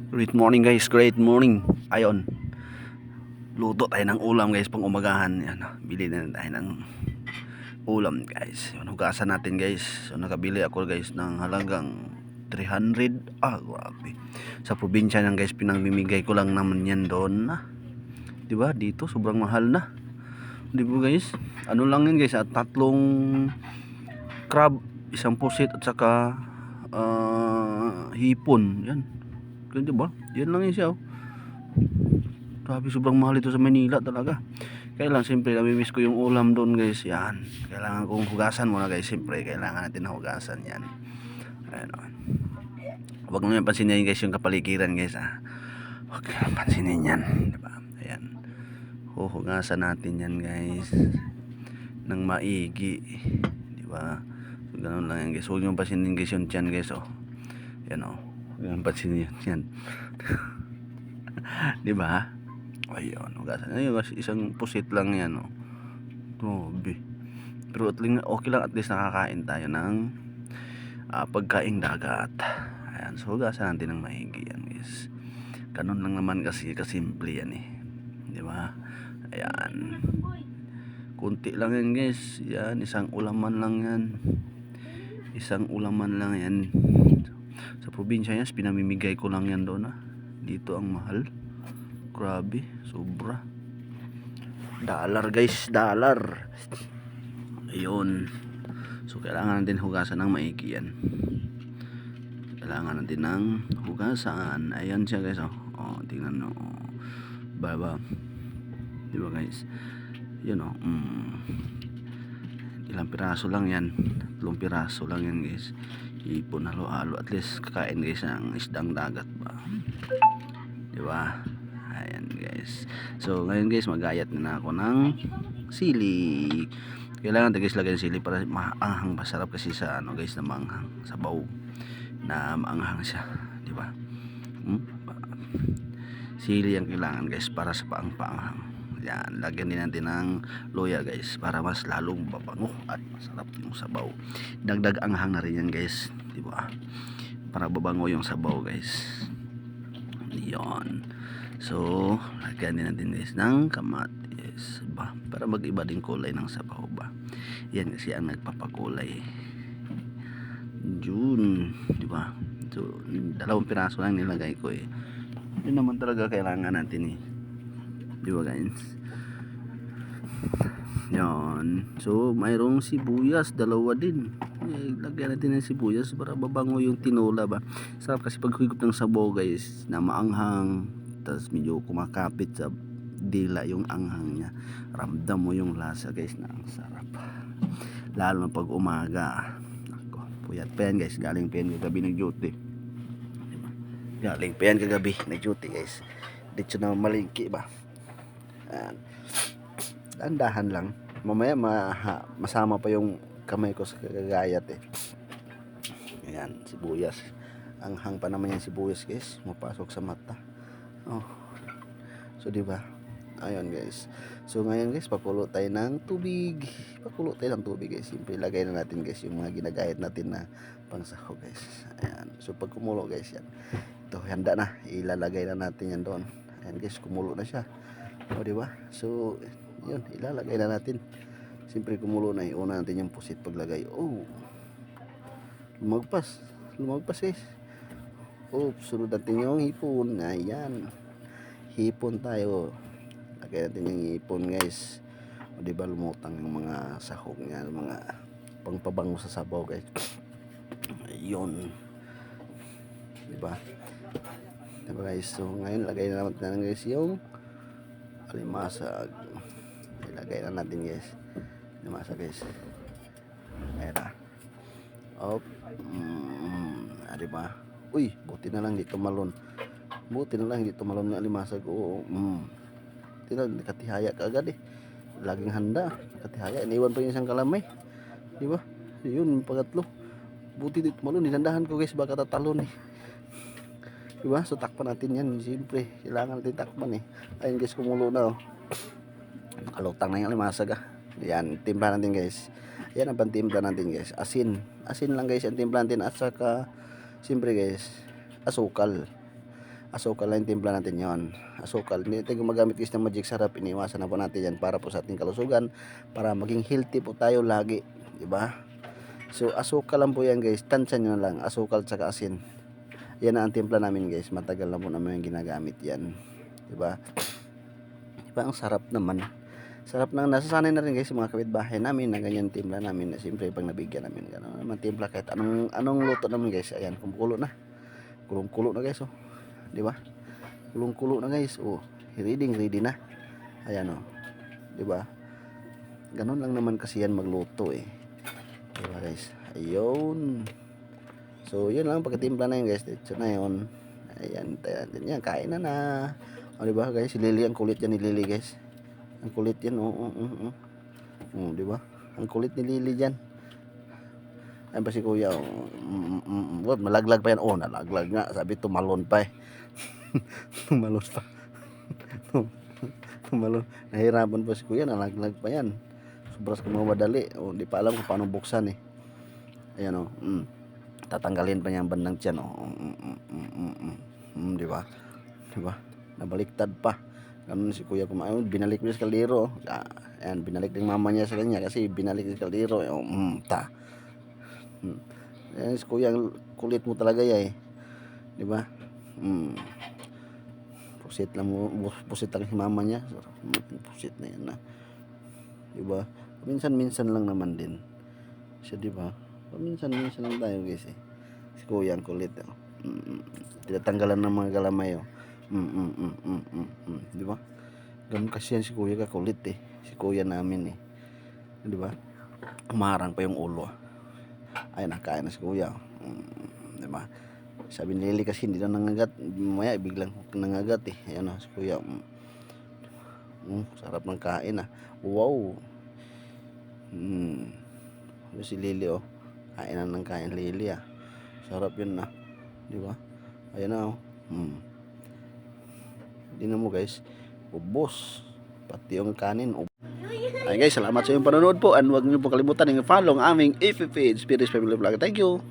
Great morning guys, great morning. Ayon, luto tayo ng ulam guys pang umagahan. Yan, bili na tayo ng ulam guys. Yan, hugasan natin guys. So nakabili ako guys ng halagang 300. Grabe. Sa probinsya nyan guys, pinamimigay ko lang naman yan doon na. Diba? Dito sobrang mahal na. Diba guys? Ano lang yan guys, at tatlong crab, isang pusit at saka hipon. Yan. Ganyan ba? Yan lang yun siya. Grabe, sobrang mahal ito sa Manila talaga. Kaya lang, siyempre, namimiss ko yung ulam doon guys. Yan. Kailangan kong hugasan muna guys. Siyempre, kailangan natin na hugasan yan. Ayan o. Huwag mo yung pansinin guys yung kapaligiran guys ha. Huwag mo pansinin yan. Diba? Ayan. Huhugasan natin yan guys. Nang maigi. Diba? So, ganun lang yan guys. Huwag mo pansinin guys yung tiyan guys o. Yan o. Huwag mo pansinin yan. Diba? Ayun, hugasan. Ayun, isang pusit lang yan, oh. Grabe. Pero at least, okay lang, at least nakakain tayo ng pagkaing dagat. Ayan, so hugasan natin ng maigi yan, guys. Ganun lang naman kasi, kasimple yan eh. Di ba? Ayan. Kunti lang yan, guys. Yan, isang ulaman lang yan. Isang ulaman lang yan. Sa probinsya yan, pinamimigay ko lang yan doon, Dito ang mahal. Grabe, sobra. Dollar guys, dollar. Ayun. So kailangan natin hugasan ng maigi yan. Kailangan natin ng hugasan. Ayan siya guys, oh. Oh, tingnan mo. Baba. Di ba guys? Yun oh. Ilang piraso lang yan. 3 piraso lang yan guys. Ipon halo-halo. At least kakain guys ng isdang dagat ba. Di ba? Ayan guys. So ngayon guys, magayat na ako ng sili. Kailangan guys lagyan ng sili para maanghang, masarap kasi sa ano guys, na maanghang, sabaw na maanghang siya, di ba? Sili ang kailangan guys para sa paanghang. Yan, lagyan din natin ng loya guys para mas lalong babango at masarap yung sabaw. Dagdag anghang na rin yan guys, di ba? Para babango yung sabaw guys. Yon. So, lagyan din natin guys ng kamatis ba, para mag-iba din kulay ng sabaw ba. Yan kasi ang nagpapakulay. June, di ba? So, 2 piraso lang nilagay ko eh. Yun naman talaga kailangan natin eh. Di ba guys? Yan. So, mayroong sibuyas, 2 din. Lagyan natin ng sibuyas para babango yung tinola ba. Sarap kasi pag higop ng sabaw guys, na maanghang, tapos medyo kumakapit sa dila yung anghang niya. Ramdam mo yung lasa guys na ang sarap. Lalo na pag umaga. Ako, puyat pa yan guys. Galing pa yan kagabi nag-duty. Diba? Galing pa yan kagabi nag-duty guys. Dito na malingki ba. Dahan lang. Mamaya masama pa yung kamay ko sa kagayat eh. Ayan, sibuyas. Anghang pa naman yung sibuyas guys. Mapasok sa mata. Oh. So di ba? Ayun guys. So ngayon guys, pakulo tayo ng tubig. Pakulo tayo ng tubig guys. Siyempre ilagay na natin guys yung mga ginagayat natin na pangsahog guys. Ayan. So pag kumulo guys yan. Ito handa na. Ilalagay na natin yan doon. Ayan guys, kumulo na siya. O di ba? So yun, ilalagay na natin. Siyempre kumulo na. Iuna natin yung pusit paglagay. Oh. Lumagpas. Lumagpas guys. Oops, sunod natin yung hipon. Ayan. Hipon tayo. Lagyan natin yung hipon guys. O diba lumutang yung mga sahog niya, mga pangpabango sa sabaw guys. Ayun. Diba? Diba guys? So ngayon lagay na natin guys yung alimasag. Ilagay na natin guys. Alimasag guys. Ayan na. Op. Diba? Uy, buti na lang dito malon. Buti na lang dito malon ng alimasag. Oo. Tingnan, nakatihaya ka agad eh. Laging handa. Nakatihaya. Iniwan pa yung isang kalamay. Di ba? Yun, pangatlo. Buti dito malon. Nilandahan ko guys. Baka tatalon eh. Di ba? So takpan natin yan. Siyempre, kailangan natin takpan eh. Ayun guys, kumulo na oh. Nakalutang na yung alimasag ah. Yan, timpla natin guys. Yan ang pantimpla natin guys. Asin. Asin lang guys ang timpla natin. At saka siyempre guys, asukal. asukal lang yung timpla natin yon. Asukal, hindi tayo gumagamit guys ng magic sarap, iniwasan na po natin yan para po sa ating kalusugan, para maging healthy po tayo lagi, di ba? So asukal lang po yan guys, tansya nyo na lang, asukal at saka asin. Yan na ang timpla namin guys, matagal na po namin yung ginagamit yan, di ba? Di ba ang sarap naman. Sarap na, nasasanay na rin guys yung mga kapitbahay namin na ganyan timpla namin, na siyempre pag nabigyan namin gano'n naman timpla kahit anong luto namin guys. Ayan, kumukulo na, kulong-kulo na guys, oh, di ba? Kulong-kulo na guys, oh, ready na. Ayan, oh, di ba? Ganun lang naman kasi yan magluto eh, di ba guys? Ayun. So yun lang, pagkatimpla na yun guys, ito na yun. Ayan, yan, kain na. O, di ba guys, si Lily, ang kulit yan ni Lily guys. Ang kulit yan, di ba? Ang kulit ni Lily diyan. Ayun pa si Kuya, malaglag pa yan. Oh, nalaglag nga. Sabi tumalon pa eh. Tumalon pa. Tumalon. Nahirapan pa si Kuya, nalaglag pa yan. Sobras ko madali. Oh, di pa alam kung paano buksan eh. Ayan oh. Tatanggalin pa niya ang bandang tiyan oh. Di ba? Di ba? Nabaliktad pa. Ganun si Kuya kumain, binalik niya sa kaldero. Ayan, binalik ng mama niya sa kanya kasi binalik sa kaldero. Ayan, si Kuya, kulit mo talaga ya eh. Di ba? Pusit lang mo, pusit lang si mama niya. Pusit na yan na. Di ba? Minsan-minsan lang naman din. Siya, di ba? Minsan-minsan lang tayo guys eh. Si Kuya ang kulit. Tinatanggalan ng mga galamay oh. Di ba? Ganun kasi yan si Kuya kakulit eh. Si Kuya namin eh. Di ba? Umarang pa yung ulo. Ayun, nakain na si Kuya. Di ba? Sabi ni Lily kasi hindi na nangagat. Maya biglang nangagat eh. Ayun na si Kuya. Sarap ng kain ah. Wow. Si Lily oh. Kain na ng kain Lily ah. Sarap yun na. Di ba? Ayun na oh. Hindi na mo guys, ubos pati yung kanin. Ay guys, salamat sa inyong panonood po, and huwag niyo po kalimutan i-follow ang aming FF Spirits Family Vlog. Thank you.